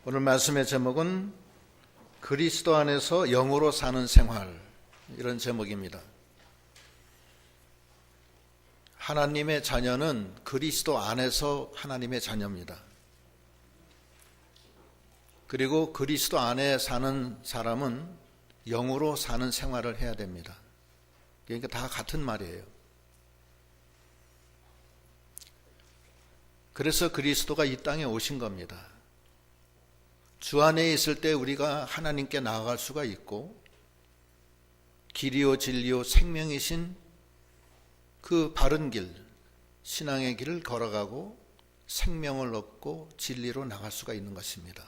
오늘 말씀의 제목은 그리스도 안에서 영으로 사는 생활, 이런 제목입니다. 하나님의 자녀는 그리스도 안에서 하나님의 자녀입니다. 그리고 그리스도 안에 사는 사람은 영으로 사는 생활을 해야 됩니다. 그러니까 다 같은 말이에요. 그래서 그리스도가 이 땅에 오신 겁니다. 주 안에 있을 때 우리가 하나님께 나아갈 수가 있고, 길이요 진리요 생명이신 그 바른 길, 신앙의 길을 걸어가고 생명을 얻고 진리로 나갈 수가 있는 것입니다.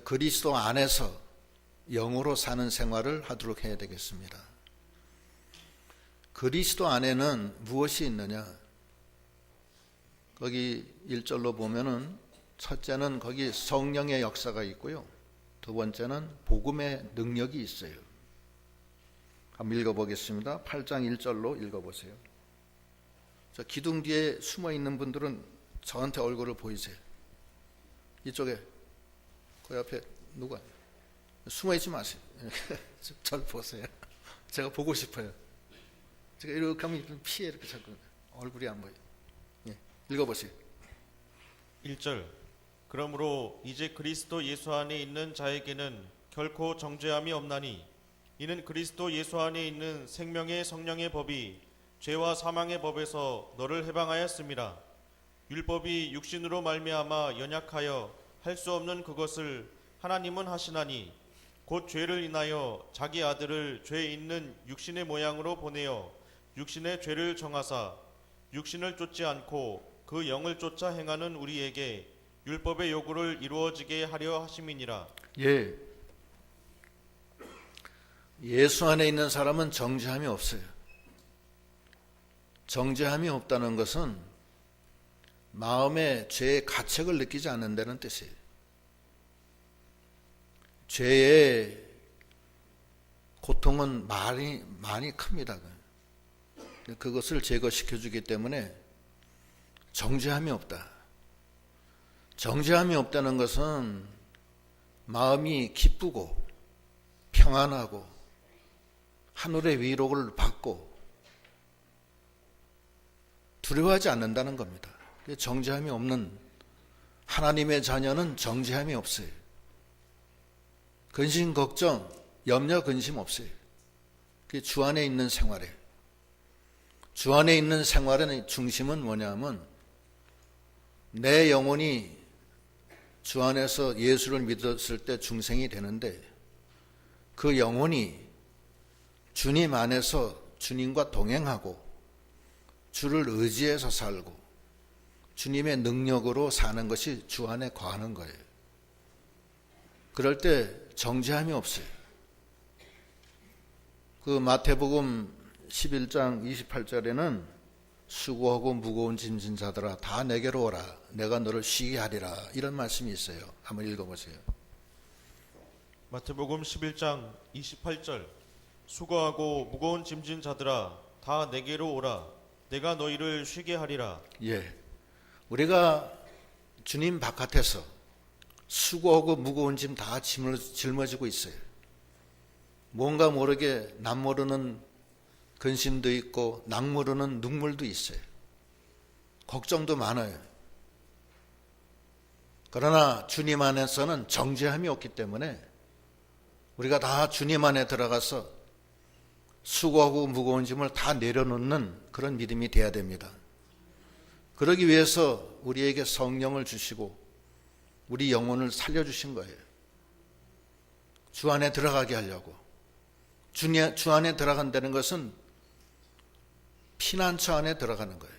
그리스도 안에서 영으로 사는 생활을 하도록 해야 되겠습니다. 그리스도 안에는 무엇이 있느냐? 거기 1절로 보면은 첫째는 거기 성령의 역사가 있고요. 두 번째는 복음의 능력이 있어요. 한번 읽어보겠습니다. 8장 1절로 읽어보세요. 저 기둥 뒤에 숨어 있는 분들은 저한테 얼굴을 보이세요. 이쪽에 그 옆에 누가 숨어 있지 마세요. 절 보세요. 제가 보고 싶어요. 제가 이렇게 하면 피해 이렇게 자꾸 얼굴이 안 보여요. 예, 읽어보세요. 1절. 그러므로 이제 그리스도 예수 안에 있는 자에게는 결코 정죄함이 없나니 이는 그리스도 예수 안에 있는 생명의 성령의 법이 죄와 사망의 법에서 너를 해방하였습니다. 율법이 육신으로 말미암아 연약하여 할 수 없는 그것을 하나님은 하시나니 곧 죄를 인하여 자기 아들을 죄 있는 육신의 모양으로 보내어 육신의 죄를 정하사 육신을 쫓지 않고 그 영을 쫓아 행하는 우리에게 율법의 요구를 이루어지게 하려 하심이니라. 예. 예수 안에 있는 사람은 정죄함이 없어요. 정죄함이 없다는 것은 마음에 죄의 가책을 느끼지 않는다는 뜻이에요. 죄의 고통은 많이 큽니다. 그것을 제거시켜주기 때문에 정죄함이 없다. 정죄함이 없다는 것은 마음이 기쁘고 평안하고 하늘의 위로를 받고 두려워하지 않는다는 겁니다. 정죄함이 없는 하나님의 자녀는 정죄함이 없어요. 근심, 걱정, 염려, 근심 없어요. 그게 주 안에 있는 생활이에요. 주 안에 있는 생활의 중심은 뭐냐면 내 영혼이 주 안에서 예수를 믿었을 때 중생이 되는데 그 영혼이 주님 안에서 주님과 동행하고 주를 의지해서 살고 주님의 능력으로 사는 것이 주 안에 거하는 거예요. 그럴 때 정죄함이 없어요. 그 마태복음 11장 28절에는 수고하고 무거운 짐진 자들아 다 내게로 오라 내가 너를 쉬게 하리라, 이런 말씀이 있어요. 한번 읽어보세요. 마태복음 11장 28절. 수고하고 무거운 짐진 자들아 다 내게로 오라 내가 너희를 쉬게 하리라. 예, 우리가 주님 바깥에서 수고하고 무거운 짐 다 짊어지고 있어요. 뭔가 모르게 남 모르는 근심도 있고 남 모르는 눈물도 있어요. 걱정도 많아요. 그러나 주님 안에서는 정죄함이 없기 때문에 우리가 다 주님 안에 들어가서 수고하고 무거운 짐을 다 내려놓는 그런 믿음이 돼야 됩니다. 그러기 위해서 우리에게 성령을 주시고 우리 영혼을 살려주신 거예요. 주 안에 들어가게 하려고. 주 안에 들어간다는 것은 피난처 안에 들어가는 거예요.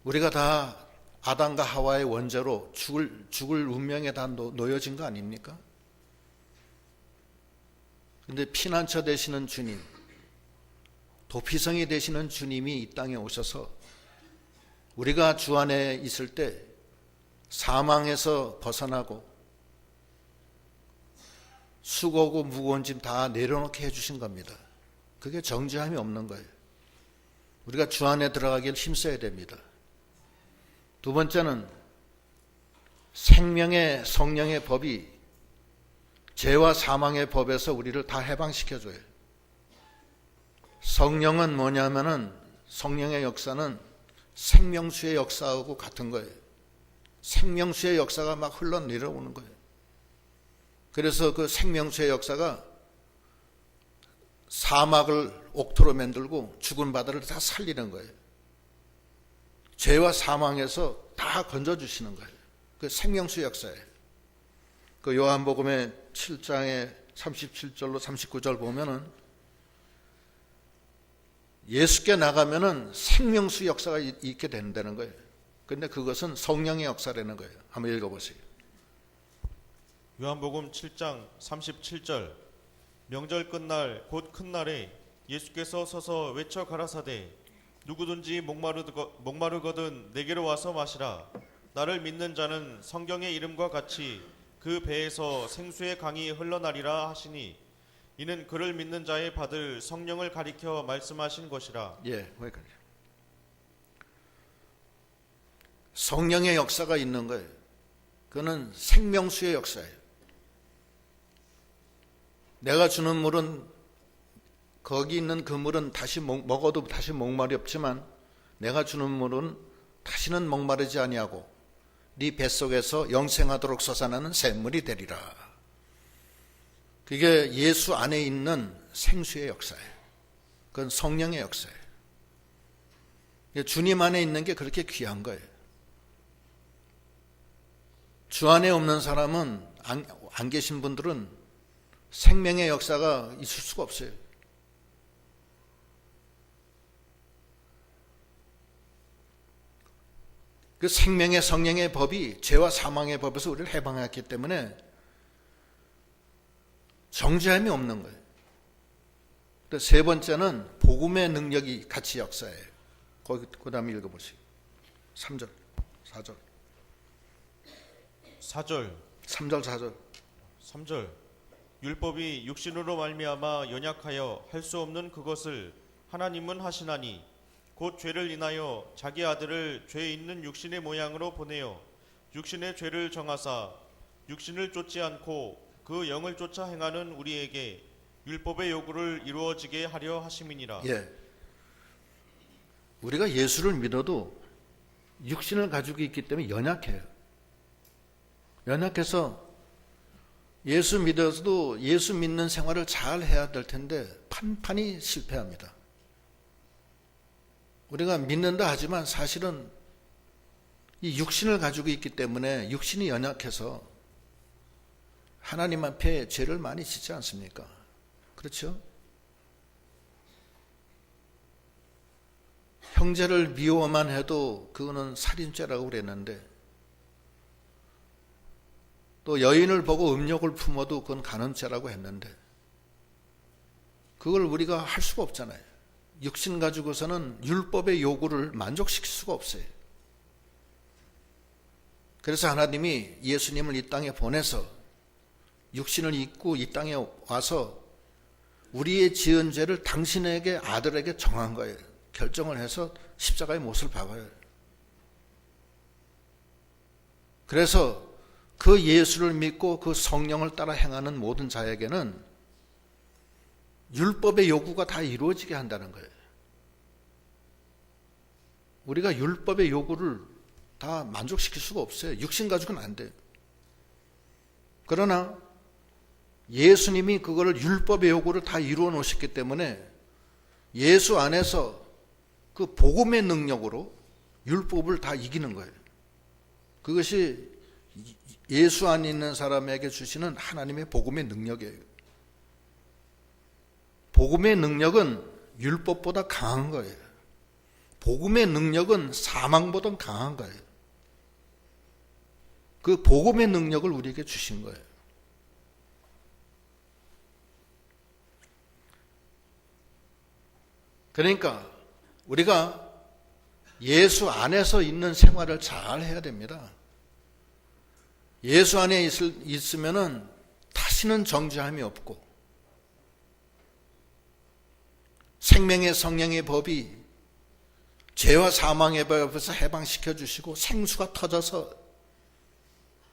우리가 다 아담과 하와의 원죄로 죽을 운명에 다 놓여진 거 아닙니까? 그런데 피난처 되시는 주님, 도피성이 되시는 주님이 이 땅에 오셔서 우리가 주 안에 있을 때 사망에서 벗어나고 수고하고 무거운 짐 다 내려놓게 해주신 겁니다. 그게 정죄함이 없는 거예요. 우리가 주 안에 들어가길 힘써야 됩니다. 두 번째는 생명의 성령의 법이 죄와 사망의 법에서 우리를 다 해방시켜줘요. 성령은 뭐냐면은 성령의 역사는 생명수의 역사하고 같은 거예요. 생명수의 역사가 막 흘러내려오는 거예요. 그래서 그 생명수의 역사가 사막을 옥토로 만들고 죽은 바다를 다 살리는 거예요. 죄와 사망에서 다 건져주시는 거예요. 그 생명수의 역사예요. 그 요한복음의 7장의 37절로 39절 보면은 예수께 나가면은 생명수 역사가 있게 된다는 거예요. 근데 그것은 성령의 역사라는 거예요. 한번 읽어보세요. 요한복음 7장 37절 명절 끝날 곧 큰 날에 예수께서 서서 외쳐 가라사대 누구든지 목마르거든 내게로 와서 마시라. 나를 믿는 자는 성경의 이름과 같이 그 배에서 생수의 강이 흘러나리라 하시니 이는 그를 믿는 자의 받을 성령을 가리켜 말씀하신 것이라. 예, 거기까지. 성령의 역사가 있는 거예요. 그거는 생명수의 역사예요. 내가 주는 물은 거기 있는 그 물은 다시 먹어도 다시 목말이 없지만 내가 주는 물은 다시는 목마르지 아니하고 네 뱃속에서 영생하도록 솟아나는 샘물이 되리라. 그게 예수 안에 있는 생수의 역사예요. 그건 성령의 역사예요. 주님 안에 있는 게 그렇게 귀한 거예요. 주 안에 없는 사람은, 안 계신 분들은 생명의 역사가 있을 수가 없어요. 그 생명의 성령의 법이 죄와 사망의 법에서 우리를 해방했기 때문에 정죄함이 없는 거예요. 또 세 번째는 복음의 능력이 같이 역사예요. 그 다음에 읽어보시죠. 3절, 4절. 3절 4절. 3절 율법이 육신으로 말미암아 연약하여 할 수 없는 그것을 하나님은 하시나니 곧 죄를 인하여 자기 아들을 죄 있는 육신의 모양으로 보내어 육신의 죄를 정하사 육신을 쫓지 않고 그 영을 쫓아 행하는 우리에게 율법의 요구를 이루어지게 하려 하심이니라. 예. 우리가 예수를 믿어도 육신을 가지고 있기 때문에 연약해요. 연약해서 예수 믿어서도 예수 믿는 생활을 잘 해야 될 텐데 판판이 실패합니다. 우리가 믿는다 하지만 사실은 이 육신을 가지고 있기 때문에 육신이 연약해서 하나님 앞에 죄를 많이 짓지 않습니까? 그렇죠? 형제를 미워만 해도 그거는 살인죄라고 그랬는데 또 여인을 보고 음욕을 품어도 그건 간음죄라고 했는데 그걸 우리가 할 수가 없잖아요. 육신 가지고서는 율법의 요구를 만족시킬 수가 없어요. 그래서 하나님이 예수님을 이 땅에 보내서 육신을 입고 이 땅에 와서 우리의 지은 죄를 당신에게 아들에게 정한 거예요. 결정을 해서 십자가의 못을 박아요. 그래서 그 예수를 믿고 그 성령을 따라 행하는 모든 자에게는 율법의 요구가 다 이루어지게 한다는 거예요. 우리가 율법의 요구를 다 만족시킬 수가 없어요. 육신 가지고는 안 돼요. 그러나 예수님이 그거를 율법의 요구를 다 이루어 놓으셨기 때문에 예수 안에서 그 복음의 능력으로 율법을 다 이기는 거예요. 그것이 예수 안에 있는 사람에게 주시는 하나님의 복음의 능력이에요. 복음의 능력은 율법보다 강한 거예요. 복음의 능력은 사망보다 강한 거예요. 그 복음의 능력을 우리에게 주신 거예요. 그러니까 우리가 예수 안에서 있는 생활을 잘 해야 됩니다. 예수 안에 있으면은 다시는 정죄함이 없고 생명의 성령의 법이 죄와 사망의 법에서 해방시켜 주시고 생수가 터져서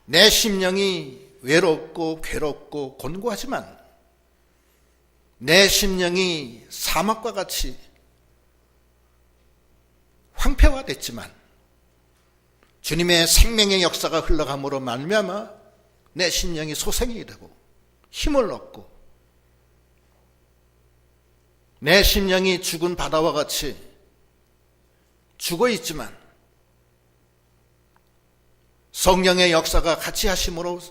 내 심령이 외롭고 괴롭고 곤고하지만, 내 심령이 사막과 같이 황폐화됐지만 주님의 생명의 역사가 흘러감으로 말미암아 내 심령이 소생이 되고 힘을 얻고, 내 심령이 죽은 바다와 같이 죽어 있지만 성령의 역사가 같이 하심으로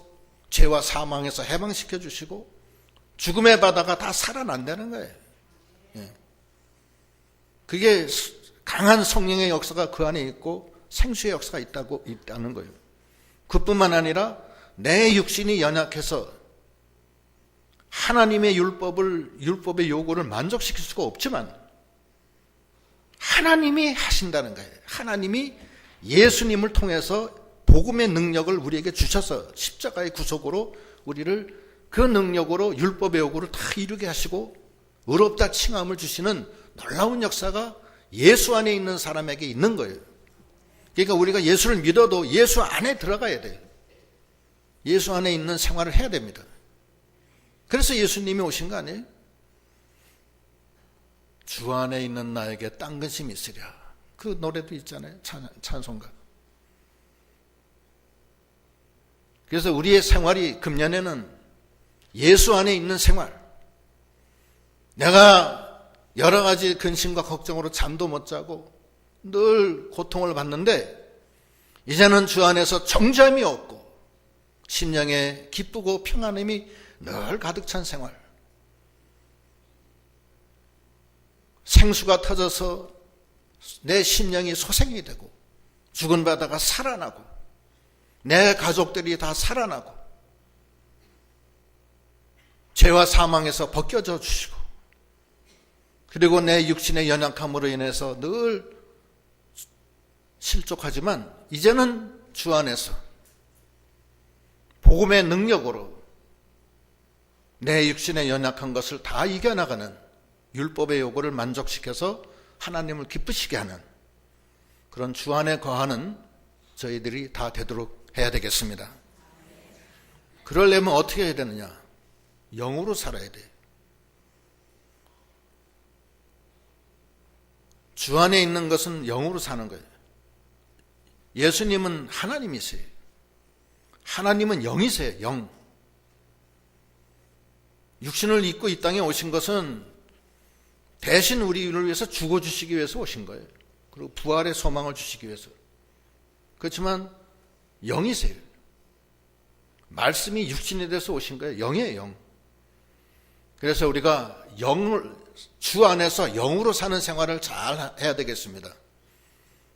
죄와 사망에서 해방시켜 주시고 죽음의 바다가 다 살아난다는 거예요. 그게 강한 성령의 역사가 그 안에 있고 생수의 역사가 있다는 거예요. 그뿐만 아니라 내 육신이 연약해서 하나님의 율법의 요구를 만족시킬 수가 없지만 하나님이 하신다는 거예요. 하나님이 예수님을 통해서 복음의 능력을 우리에게 주셔서 십자가의 구속으로 우리를 그 능력으로 율법의 요구를 다 이루게 하시고 의롭다 칭함을 주시는 놀라운 역사가 예수 안에 있는 사람에게 있는 거예요. 그러니까 우리가 예수를 믿어도 예수 안에 들어가야 돼요. 예수 안에 있는 생활을 해야 됩니다. 그래서 예수님이 오신 거 아니에요? 주 안에 있는 나에게 딴 근심이 있으랴. 그 노래도 있잖아요. 찬송가. 그래서 우리의 생활이 금년에는 예수 안에 있는 생활. 내가 여러 가지 근심과 걱정으로 잠도 못 자고 늘 고통을 받는데 이제는 주 안에서 정죄함이 없고 심령에 기쁘고 평안함이 늘 가득 찬 생활. 생수가 터져서 내 심령이 소생이 되고 죽은 바다가 살아나고 내 가족들이 다 살아나고 죄와 사망에서 벗겨져 주시고 그리고 내 육신의 연약함으로 인해서 늘 실족하지만 이제는 주 안에서 복음의 능력으로 내 육신의 연약한 것을 다 이겨나가는 율법의 요구를 만족시켜서 하나님을 기쁘시게 하는 그런 주 안에 거하는 저희들이 다 되도록 해야 되겠습니다. 그러려면 어떻게 해야 되느냐? 영으로 살아야 돼요. 주 안에 있는 것은 영으로 사는 거예요. 예수님은 하나님이세요. 하나님은 영이세요. 영. 육신을 입고 이 땅에 오신 것은 대신 우리를 위해서 죽어주시기 위해서 오신 거예요. 그리고 부활의 소망을 주시기 위해서. 그렇지만 영이세요. 말씀이 육신이 돼서 오신 거예요. 영이에요. 영. 그래서 우리가 주 안에서 영으로 사는 생활을 잘 해야 되겠습니다.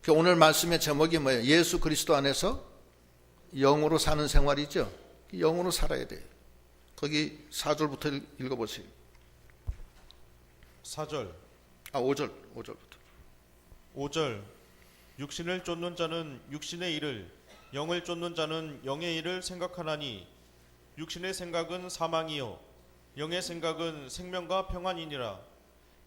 오늘 말씀의 제목이 뭐예요? 예수 그리스도 안에서 영으로 사는 생활이죠. 영으로 살아야 돼요. 거기 4절부터 읽어보세요. 4절. 5절부터. 5절. 육신을 쫓는 자는 육신의 일을, 영을 쫓는 자는 영의 일을 생각하나니 육신의 생각은 사망이요 영의 생각은 생명과 평안이니라.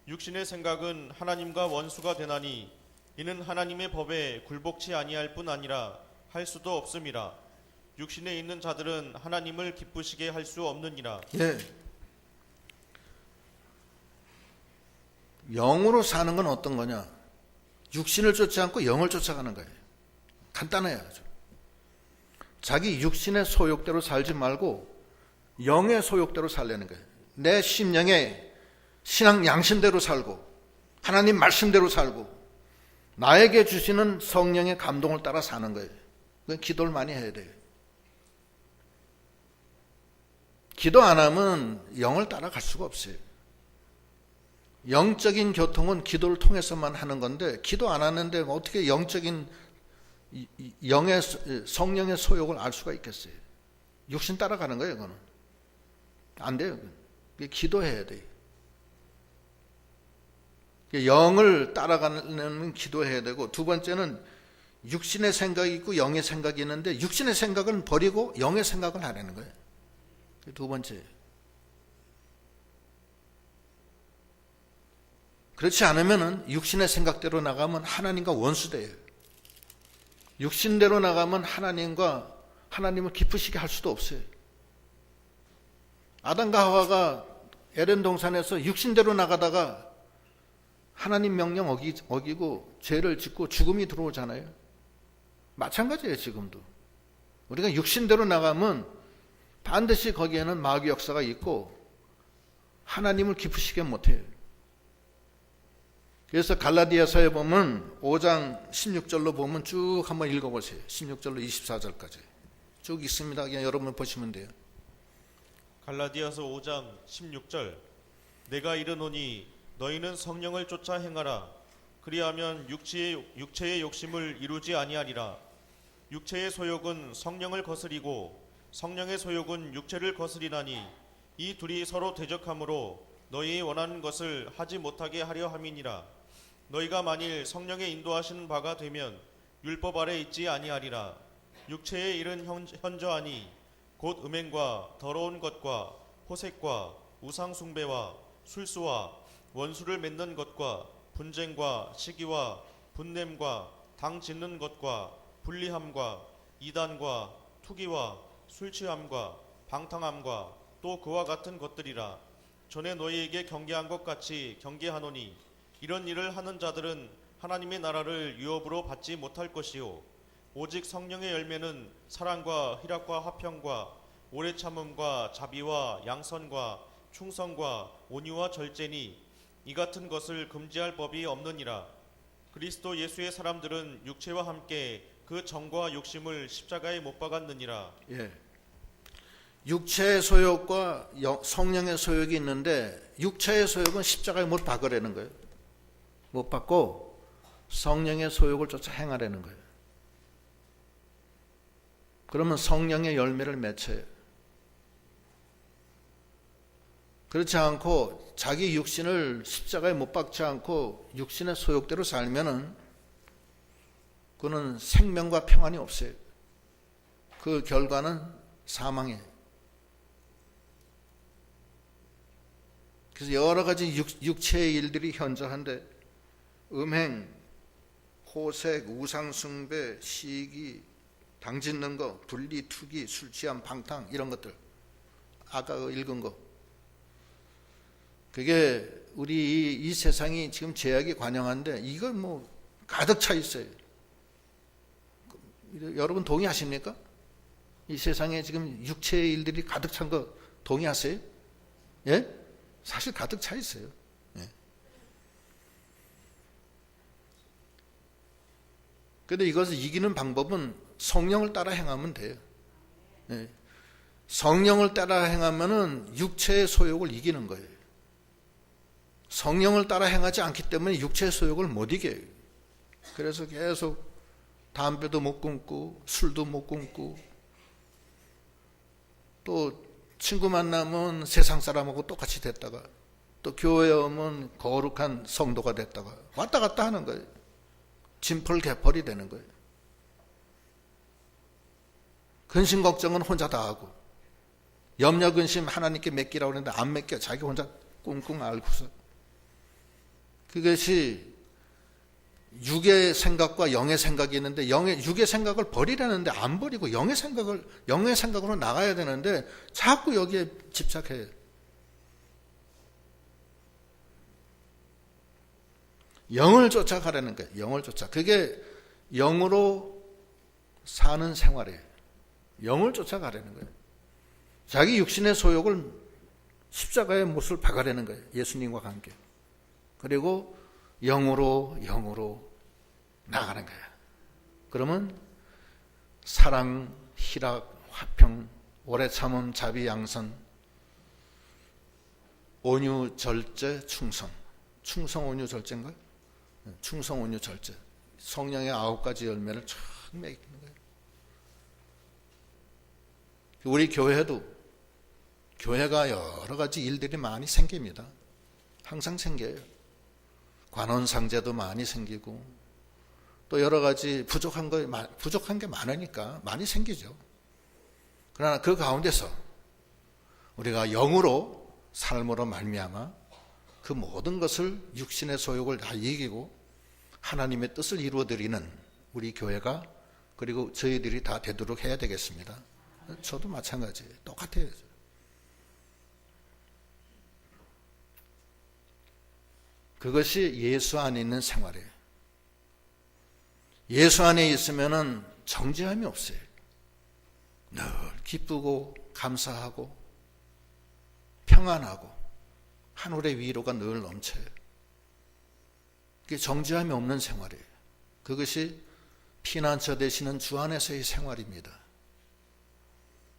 육신의 생각은 하나님과 원수가 되나니 이는 하나님의 법에 굴복치 아니할 뿐 아니라 할 수도 없음이라. 육신에 있는 자들은 하나님을 기쁘시게 할 수 없느니라. 예. 영으로 사는 건 어떤 거냐? 육신을 쫓지 않고 영을 쫓아가는 거예요. 간단해요. 아주. 자기 육신의 소욕대로 살지 말고 영의 소욕대로 살려는 거예요. 내 심령에 신앙 양심대로 살고 하나님 말씀대로 살고 나에게 주시는 성령의 감동을 따라 사는 거예요. 그건 기도를 많이 해야 돼요. 기도 안 하면 영을 따라갈 수가 없어요. 영적인 교통은 기도를 통해서만 하는 건데 기도 안 하는데 어떻게 영적인 영의 성령의 소욕을 알 수가 있겠어요? 육신 따라가는 거예요. 그거는 안 돼요. 기도해야 돼요. 영을 따라가는 기도해야 되고, 두 번째는 육신의 생각이 있고 영의 생각이 있는데 육신의 생각은 버리고 영의 생각을 하라는 거예요. 두 번째. 그렇지 않으면 육신의 생각대로 나가면 하나님과 원수돼요. 육신대로 나가면 하나님과 하나님을 기쁘시게 할 수도 없어요. 아담과 하와가 에덴 동산에서 육신대로 나가다가 하나님 명령 어기고 죄를 짓고 죽음이 들어오잖아요. 마찬가지예요. 지금도 우리가 육신대로 나가면 반드시 거기에는 마귀 역사가 있고 하나님을 기쁘시게 못해요. 그래서 갈라디아서에 보면 5장 16절로 보면 쭉 한번 읽어보세요. 16절로 24절까지 쭉 있습니다. 그냥 여러분 보시면 돼요. 갈라디아서 5장 16절 내가 이르노니 너희는 성령을 쫓아 행하라. 그리하면 육체의 욕심을 이루지 아니하리라. 육체의 소욕은 성령을 거스리고 성령의 소욕은 육체를 거스리나니 이 둘이 서로 대적하므로 너희 원하는 것을 하지 못하게 하려 함이니라. 너희가 만일 성령의 인도하시는 바가 되면 율법 아래 있지 아니하리라. 육체의 일은 현저하니 곧 음행과 더러운 것과 호색과 우상 숭배와 술수와 원수를 맺는 것과 분쟁과 시기와 분냄과 당 짓는 것과 불리함과 이단과 투기와 술취함과 방탕함과 또 그와 같은 것들이라. 전에 너희에게 경계한 것 같이 경계하노니 이런 일을 하는 자들은 하나님의 나라를 유업으로 받지 못할 것이요 오직 성령의 열매는 사랑과 희락과 화평과 오래 참음과 자비와 양선과 충성과 온유와 절제니 이 같은 것을 금지할 법이 없느니라. 그리스도 예수의 사람들은 육체와 함께 그 정과 욕심을 십자가에 못 박았느니라. 예. 육체의 소욕과 성령의 소욕이 있는데 육체의 소욕은 십자가에 못 박으라는 거예요. 못 박고 성령의 소욕을 쫓아 행하라는 거예요. 그러면 성령의 열매를 맺혀요. 그렇지 않고 자기 육신을 십자가에 못 박지 않고 육신의 소욕대로 살면은 그는 생명과 평안이 없어요. 그 결과는 사망이에요. 그래서 여러 가지 육체의 일들이 현저한데 음행, 호색, 우상숭배, 시기, 당짓는 거, 분리, 투기, 술 취함, 방탕 이런 것들 아까 읽은 거 그게 우리 이 세상이 지금 죄악이 관영한데 이거 뭐 가득 차 있어요. 여러분 동의하십니까? 이 세상에 지금 육체의 일들이 가득 찬 거 동의하세요? 예? 사실 가득 차 있어요. 예. 그런데 이것을 이기는 방법은 성령을 따라 행하면 돼요. 예. 성령을 따라 행하면은 육체의 소욕을 이기는 거예요. 성령을 따라 행하지 않기 때문에 육체의 소욕을 못 이겨요. 그래서 계속 담배도 못 끊고 술도 못 끊고 또 친구 만나면 세상 사람하고 똑같이 됐다가 또 교회 오면 거룩한 성도가 됐다가 왔다 갔다 하는 거예요. 진펄 개펄이 되는 거예요. 근심 걱정은 혼자 다 하고 염려 근심 하나님께 맡기라고 하는데 안 맡겨. 자기 혼자 꿍꿍 앓고서. 그것이 육의 생각과 영의 생각이 있는데 육의 생각을 버리라는데 안 버리고 영의 생각으로 나가야 되는데 자꾸 여기에 집착해요. 영을 쫓아가라는 거예요. 영을 쫓아. 그게 영으로 사는 생활이에요. 영을 쫓아가라는 거예요. 자기 육신의 소욕을 십자가에 못을 박아라는 거예요. 예수님과 함께. 그리고 영으로 나가는 거예요. 그러면 사랑, 희락, 화평, 오래 참음, 자비, 양선, 온유, 절제, 충성. 충성, 온유, 절제인가요? 충성, 온유, 절제. 성령의 9가지 열매를 쫙 맺는 거예요. 우리 교회가 여러 가지 일들이 많이 생깁니다. 항상 생겨요. 관원상제도 많이 생기고 또 여러 가지 부족한 게 많으니까 많이 생기죠. 그러나 그 가운데서 우리가 영으로 삶으로 말미암아 그 모든 것을 육신의 소욕을 다 이기고 하나님의 뜻을 이루어드리는 우리 교회가 그리고 저희들이 다 되도록 해야 되겠습니다. 저도 마찬가지예요. 똑같아요. 그것이 예수 안에 있는 생활이에요. 예수 안에 있으면은 정죄함이 없어요. 늘 기쁘고 감사하고 평안하고 하늘의 위로가 늘 넘쳐요. 그게 정죄함이 없는 생활이에요. 그것이 피난처 되시는 주 안에서의 생활입니다.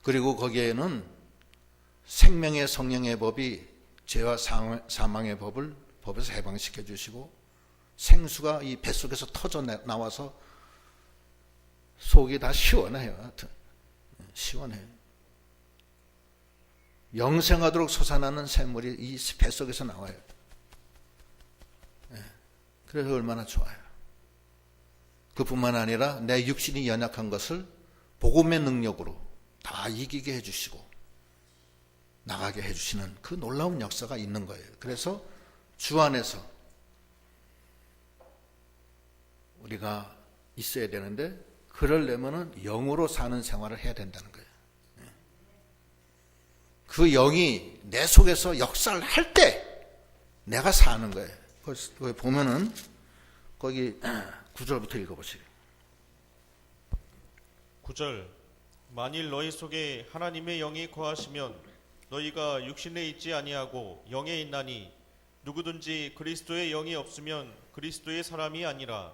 그리고 거기에는 생명의 성령의 법이 죄와 사망의 법을 법에서 해방시켜 주시고 생수가 이 뱃속에서 터져 나와서 속이 다 시원해요. 하여튼 시원해요. 영생하도록 솟아나는 샘물이 이 뱃속에서 나와요. 그래서 얼마나 좋아요. 그뿐만 아니라 내 육신이 연약한 것을 복음의 능력으로 다 이기게 해주시고 나가게 해주시는 그 놀라운 역사가 있는 거예요. 그래서 주 안에서 우리가 있어야 되는데 그러려면은 영으로 사는 생활을 해야 된다는 거예요. 그 영이 내 속에서 역사를 할 때 내가 사는 거예요. 거기 보면은 거기 9절부터 읽어보세요. 9절 만일 너희 속에 하나님의 영이 거하시면 너희가 육신에 있지 아니하고 영에 있나니 누구든지 그리스도의 영이 없으면 그리스도의 사람이 아니라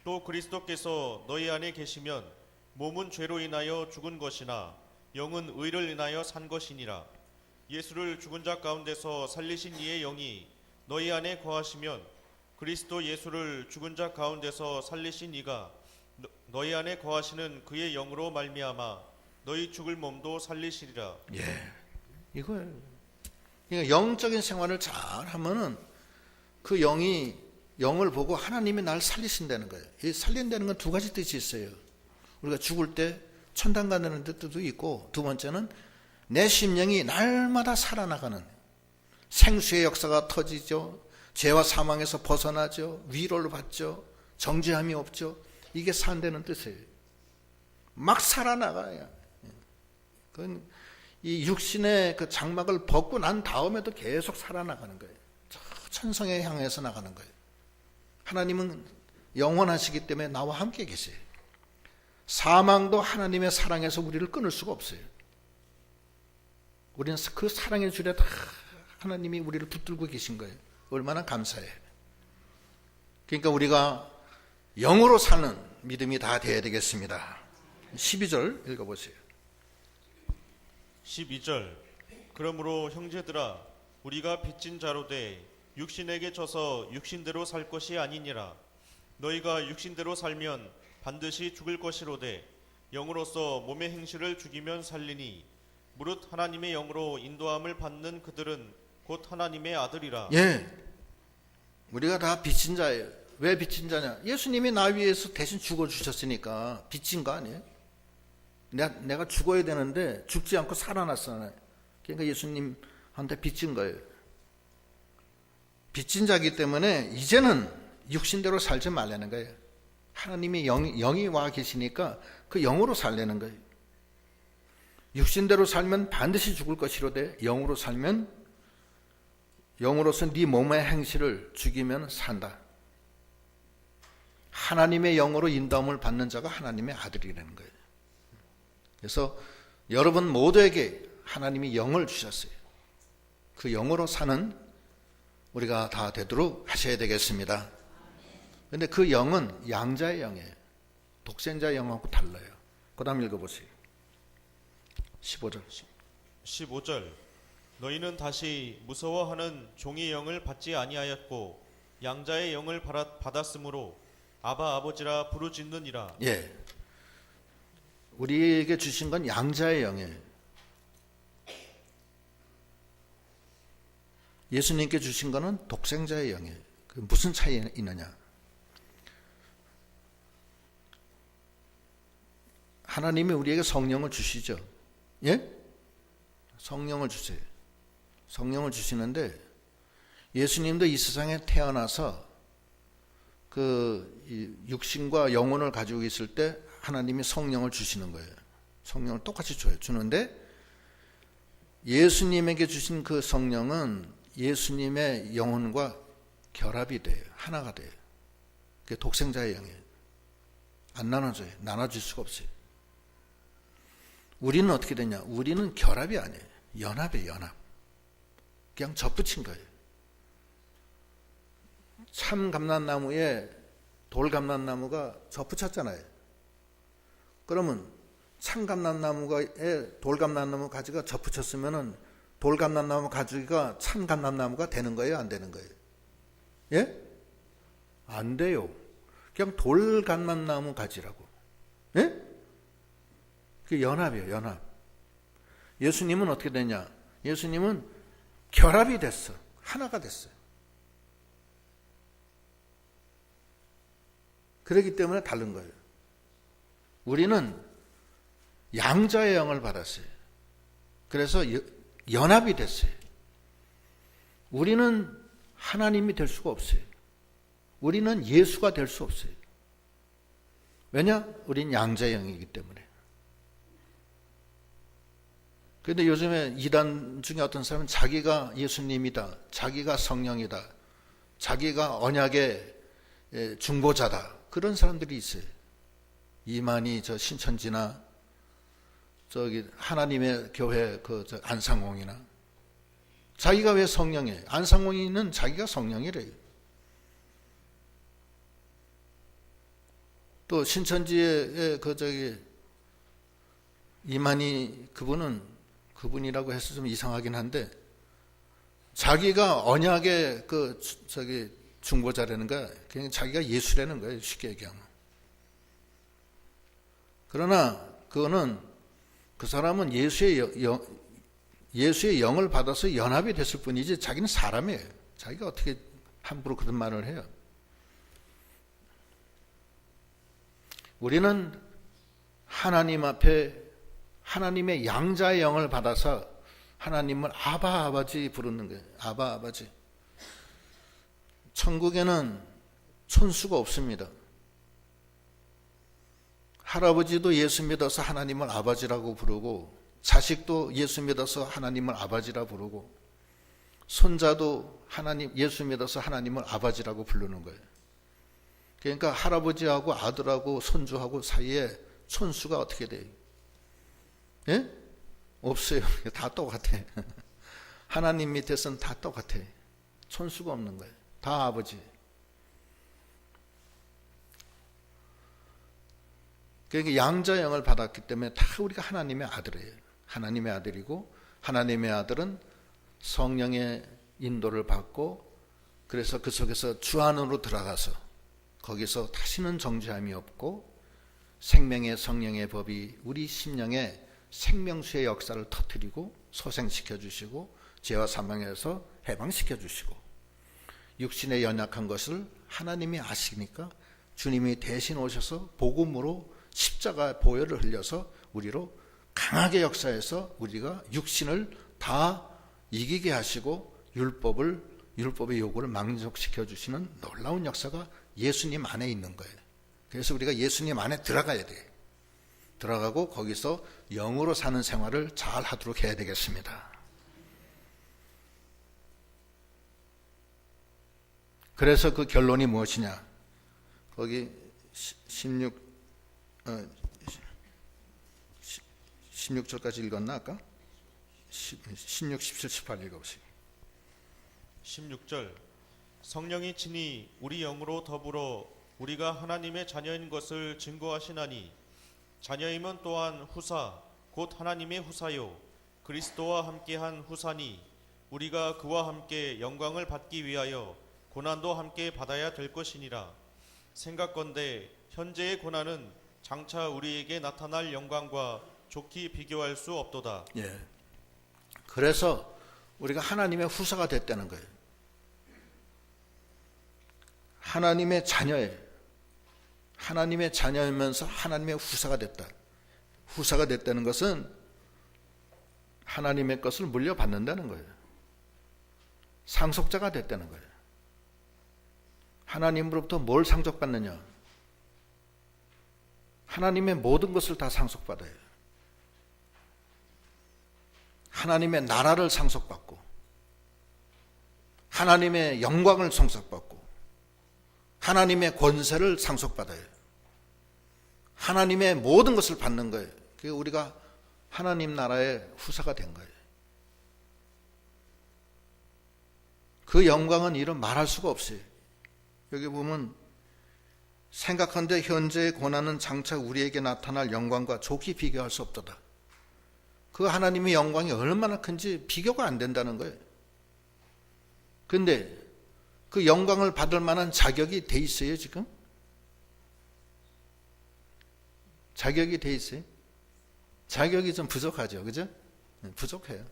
또 그리스도께서 너희 안에 계시면 몸은 죄로 인하여 죽은 것이나 영은 의를 인하여 산 것이니라. 예수를 죽은 자 가운데서 살리신 이의 영이 너희 안에 거하시면 그리스도 예수를 죽은 자 가운데서 살리신 이가 너희 안에 거하시는 그의 영으로 말미암아 너희 죽을 몸도 살리시리라. 예, 이거예요. 그러니까 영적인 생활을 잘 하면은 그 영을 보고 하나님이 날 살리신다는 거예요. 이 살린다는 건 두 가지 뜻이 있어요. 우리가 죽을 때 천당 가는 뜻도 있고, 두 번째는 내 심령이 날마다 살아나가는 생수의 역사가 터지죠. 죄와 사망에서 벗어나죠. 위로를 받죠. 정죄함이 없죠. 이게 산다는 뜻이에요. 막 살아나가요. 그건 이 육신의 그 장막을 벗고 난 다음에도 계속 살아나가는 거예요. 저 천성에 향해서 나가는 거예요. 하나님은 영원하시기 때문에 나와 함께 계세요. 사망도 하나님의 사랑에서 우리를 끊을 수가 없어요. 우리는 그 사랑의 줄에 다 하나님이 우리를 붙들고 계신 거예요. 얼마나 감사해요. 그러니까 우리가 영으로 사는 믿음이 다 되어야 되겠습니다. 12절 읽어보세요. 12절 그러므로 형제들아 우리가 빚진 자로 돼 육신에게 져서 육신대로 살 것이 아니니라. 너희가 육신대로 살면 반드시 죽을 것이로되 영으로서 몸의 행실을 죽이면 살리니 무릇 하나님의 영으로 인도함을 받는 그들은 곧 하나님의 아들이라. 예, 우리가 다 빚진 자예요. 왜 빚진 자냐? 예수님이 나 위해서 대신 죽어주셨으니까 빚진 거 아니에요? 내가 죽어야 되는데 죽지 않고 살아났잖아요. 그러니까 예수님한테 빚진 거예요. 빚진 자기 때문에 이제는 육신대로 살지 말라는 거예요. 하나님이 영이 와 계시니까 그 영으로 살라는 거예요. 육신대로 살면 반드시 죽을 것이로되 영으로 살면 영으로서 네 몸의 행실을 죽이면 산다. 하나님의 영으로 인도함을 받는 자가 하나님의 아들이라는 거예요. 그래서 여러분 모두에게 하나님이 영을 주셨어요. 그 영으로 사는 우리가 다 되도록 하셔야 되겠습니다. 그런데 그 영은 양자의 영이에요. 독생자의 영하고 달라요. 그 다음 읽어보세요. 15절 너희는 다시 무서워하는 종의 영을 받지 아니하였고 양자의 영을 받았으므로 아바 아버지라 부르짖느니라. 예, 우리에게 주신 건 양자의 영이에요. 예수님께 주신 거는 독생자의 영이에요. 그 무슨 차이가 있느냐? 하나님이 우리에게 성령을 주시죠. 예? 성령을 주세요. 성령을 주시는데 예수님도 이 세상에 태어나서 그 육신과 영혼을 가지고 있을 때 하나님이 성령을 주시는 거예요. 성령을 똑같이 줘요. 주는데 예수님에게 주신 그 성령은 예수님의 영혼과 결합이 돼요. 하나가 돼요. 그게 독생자의 영이에요. 안 나눠져요. 나눠질 수가 없어요. 우리는 어떻게 되냐? 우리는 결합이 아니에요. 연합이에요. 연합. 그냥 접붙인 거예요. 참 감람나무에 돌 감람나무가 접붙였잖아요. 그러면 참 감람나무에 돌 감람나무 가지가 접붙였으면은 돌 감람나무 가지가 참 감람나무가 되는 거예요? 안 되는 거예요? 예? 안 돼요. 그냥 돌 감람나무 가지라고. 예? 그게 연합이에요. 연합. 예수님은 어떻게 되냐? 예수님은 결합이 됐어. 하나가 됐어요. 그렇기 때문에 다른 거예요. 우리는 양자의 영을 받았어요. 그래서 연합이 됐어요. 우리는 하나님이 될 수가 없어요. 우리는 예수가 될 수 없어요. 왜냐? 우린 양자의 영이기 때문에. 그런데 요즘에 이단 중에 어떤 사람은 자기가 예수님이다, 자기가 성령이다, 자기가 언약의 중보자다, 그런 사람들이 있어요. 이만희 저 신천지나 저기 하나님의 교회 그 안상홍이나 자기가 왜 성령이에요? 안상홍이는 자기가 성령이래요. 또 신천지의 그 저기 이만희 그분이라고 해서 좀 이상하긴 한데 자기가 언약의 그 저기 중보자라는 거야. 그냥 자기가 예수라는 거예요. 쉽게 얘기하면. 그러나 그거는 그 사람은 예수의 영을 받아서 연합이 됐을 뿐이지 자기는 사람이에요. 자기가 어떻게 함부로 그런 말을 해요. 우리는 하나님 앞에 하나님의 양자의 영을 받아서 하나님을 아바 아버지 부르는 거예요. 아바 아버지. 천국에는 천수가 없습니다. 할아버지도 예수 믿어서 하나님을 아버지라고 부르고 자식도 예수 믿어서 하나님을 아버지라 부르고 손자도 예수 믿어서 하나님을 아버지라고 부르는 거예요. 그러니까 할아버지하고 아들하고 손주하고 사이에 천수가 어떻게 돼요? 예? 없어요. 다 똑같아. 하나님 밑에서는 다 똑같아. 천수가 없는 거예요. 다 아버지. 그러니까 양자의 영을 받았기 때문에 다 우리가 하나님의 아들이에요. 하나님의 아들이고 하나님의 아들은 성령의 인도를 받고 그래서 그 속에서 주 안으로 들어가서 거기서 다시는 정죄함이 없고 생명의 성령의 법이 우리 심령에 생명수의 역사를 터뜨리고 소생시켜 주시고 죄와 사망에서 해방시켜 주시고 육신의 연약한 것을 하나님이 아시니까 주님이 대신 오셔서 복음으로 십자가 보혈을 흘려서 우리로 강하게 역사해서 우리가 육신을 다 이기게 하시고 율법의 요구를 만족시켜 주시는 놀라운 역사가 예수님 안에 있는 거예요. 그래서 우리가 예수님 안에 들어가야 돼요. 들어가고 거기서 영으로 사는 생활을 잘 하도록 해야 되겠습니다. 그래서 그 결론이 무엇이냐? 거기 16절까지 읽었나 아까? 16, 17, 18 읽어보세요. 16절 성령이 친히 우리 영으로 더불어 우리가 하나님의 자녀인 것을 증거하시나니 자녀임은 또한 후사 곧 하나님의 후사요 그리스도와 함께한 후사니 우리가 그와 함께 영광을 받기 위하여 고난도 함께 받아야 될 것이니라. 생각건대 현재의 고난은 장차 우리에게 나타날 영광과 좋게 비교할 수 없도다. 예. 그래서 우리가 하나님의 후사가 됐다는 거예요. 하나님의 자녀예요. 하나님의 자녀이면서 하나님의 후사가 됐다. 후사가 됐다는 것은 하나님의 것을 물려받는다는 거예요. 상속자가 됐다는 거예요. 하나님으로부터 뭘 상속받느냐? 하나님의 모든 것을 다 상속받아요. 하나님의 나라를 상속받고 하나님의 영광을 상속받고 하나님의 권세를 상속받아요. 하나님의 모든 것을 받는 거예요. 그게 우리가 하나님 나라의 후사가 된 거예요. 그 영광은 이런 말할 수가 없어요. 여기 보면 생각한데 현재의 고난은 장차 우리에게 나타날 영광과 좋게 비교할 수 없도다. 그 하나님의 영광이 얼마나 큰지 비교가 안 된다는 거예요. 근데 그 영광을 받을 만한 자격이 돼 있어요, 지금? 자격이 돼 있어요? 자격이 좀 부족하죠, 그죠? 부족해요.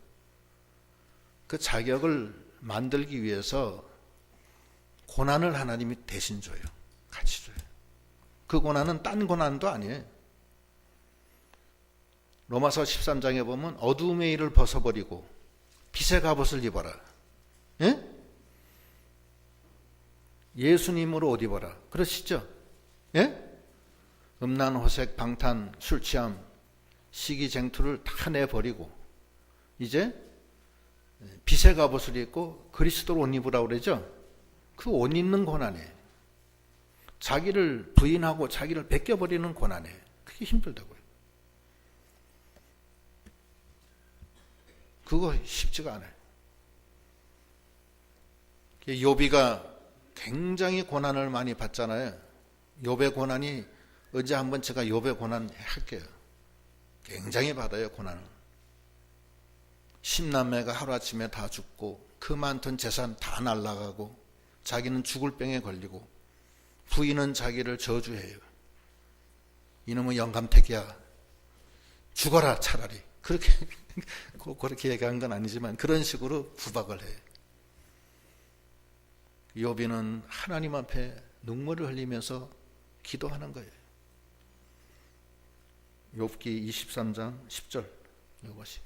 그 자격을 만들기 위해서 고난을 하나님이 대신 줘요. 같이 줘요. 그 고난은 딴 고난도 아니에요. 로마서 13장에 보면 어두움의 일을 벗어버리고 빛의 갑옷을 입어라. 예? 예수님으로 옷 입어라. 그러시죠? 예? 음란, 호색, 방탄, 술 취함, 시기, 쟁투를 다 내버리고 이제 빛의 갑옷을 입고 그리스도로 옷 입으라고 그러죠? 그 옷 입는 고난이에요. 자기를 부인하고 자기를 벗겨버리는 고난이에요. 그게 힘들다고요. 그거 쉽지가 않아요. 욥이가 굉장히 고난을 많이 받잖아요. 욥의 고난이 언제 한번 제가 욥의 고난 할게요. 굉장히 받아요, 고난을. 10남매가 하루아침에 다 죽고 그 많던 재산 다 날아가고 자기는 죽을 병에 걸리고 부인은 자기를 저주해요. 이놈의 영감택이야. 죽어라 차라리. 그렇게 얘기한 건 아니지만 그런 식으로 구박을 해요. 욥이는 하나님 앞에 눈물을 흘리면서 기도하는 거예요. 욥기 23장 10절 이것이.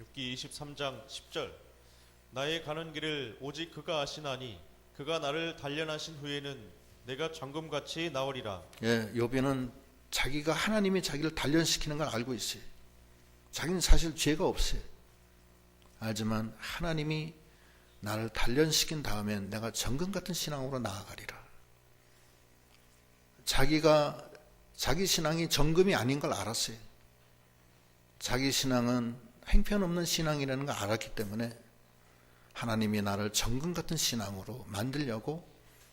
욥기 23장 10절. 나의 가는 길을 오직 그가 아시나니 그가 나를 단련하신 후에는 내가 정금같이 나오리라. 예, 욥이는 자기가 하나님이 자기를 단련시키는 걸 알고 있어요. 자기는 사실 죄가 없어요. 알지만 하나님이 나를 단련시킨 다음엔 내가 정금 같은 신앙으로 나아가리라. 자기 신앙이 정금이 아닌 걸 알았어요. 자기 신앙은 행편없는 신앙이라는 걸 알았기 때문에 하나님이 나를 정금 같은 신앙으로 만들려고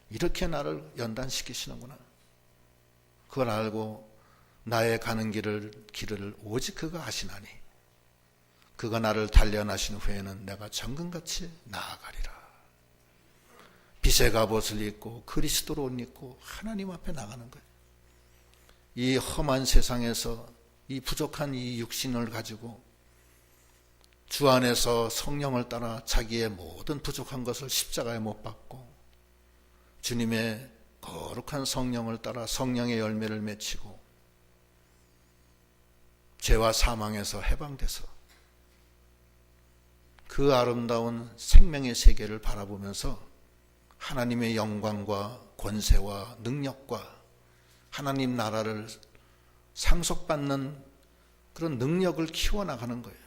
이렇게 나를 연단시키시는구나. 그걸 알고 나의 가는 길을 오직 그가 아시나니 그가 나를 단련하신 후에는 내가 정금같이 나아가리라. 빛의 갑옷을 입고 그리스도로 옷 입고 하나님 앞에 나가는 거예요. 이 험한 세상에서 이 부족한 이 육신을 가지고 주 안에서 성령을 따라 자기의 모든 부족한 것을 십자가에 못 박고 주님의 거룩한 성령을 따라 성령의 열매를 맺히고 죄와 사망에서 해방돼서 그 아름다운 생명의 세계를 바라보면서 하나님의 영광과 권세와 능력과 하나님 나라를 상속받는 그런 능력을 키워나가는 거예요.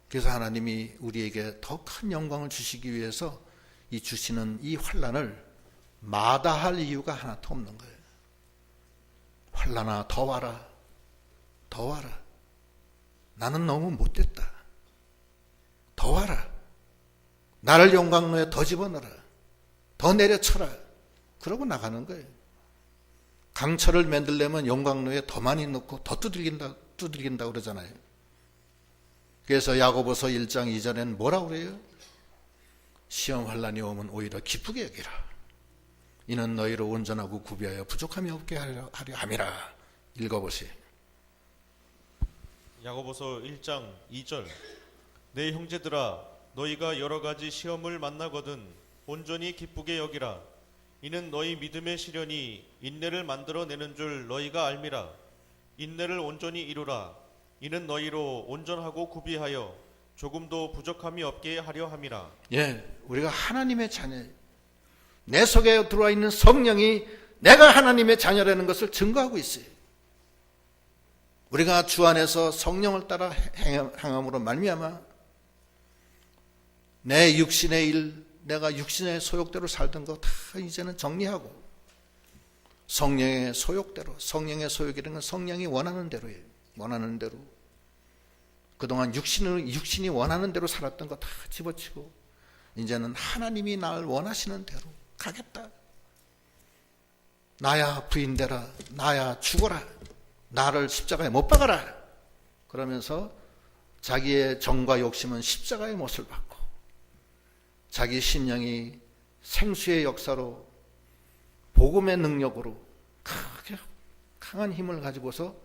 그래서 하나님이 우리에게 더 큰 영광을 주시기 위해서 이 주시는 이 환난을 마다할 이유가 하나도 없는 거예요. 환난아, 더 와라. 더 와라. 나는 너무 못됐다. 더 와라. 나를 용광로에 더 집어넣어라. 더 내려쳐라. 그러고 나가는 거예요. 강철을 만들려면 용광로에 더 많이 넣고 더 두들긴다 그러잖아요. 그래서 야고보서 1장 2절에는 뭐라고 그래요? 시험 환난이 오면 오히려 기쁘게 여기라. 이는 너희로 온전하고 구비하여 부족함이 없게 하려 함이라. 읽어보세요. 야고보서 1장 2절. 내 형제들아 너희가 여러 가지 시험을 만나거든 온전히 기쁘게 여기라. 이는 너희 믿음의 시련이 인내를 만들어내는 줄 너희가 알미라. 인내를 온전히 이루라. 이는 너희로 온전하고 구비하여 조금도 부족함이 없게 하려 함이라. 예, 우리가 하나님의 자녀, 내 속에 들어와 있는 성령이 내가 하나님의 자녀라는 것을 증거하고 있어요. 우리가 주 안에서 성령을 따라 행함으로 말미암아 내 육신의 일, 내가 육신의 소욕대로 살던 거 다 이제는 정리하고 성령의 소욕대로, 성령의 소욕이라는 건 성령이 원하는 대로예요. 원하는 대로. 그동안 육신이 원하는 대로 살았던 거 다 집어치고 이제는 하나님이 나를 원하시는 대로 가겠다. 나야 부인되라, 나야 죽어라, 나를 십자가에 못 박아라. 그러면서 자기의 정과 욕심은 십자가의 못을 받고 자기 심령이 생수의 역사로 복음의 능력으로 크게 강한 힘을 가지고서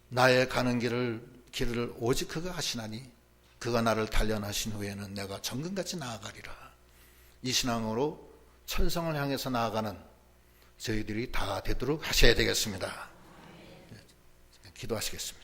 나의 가는 길을 오직 그가 하시나니 그가 나를 단련하신 후에는 내가 정금같이 나아가리라. 이 신앙으로 천성을 향해서 나아가는 저희들이 다 되도록 하셔야 되겠습니다. 기도하시겠습니다.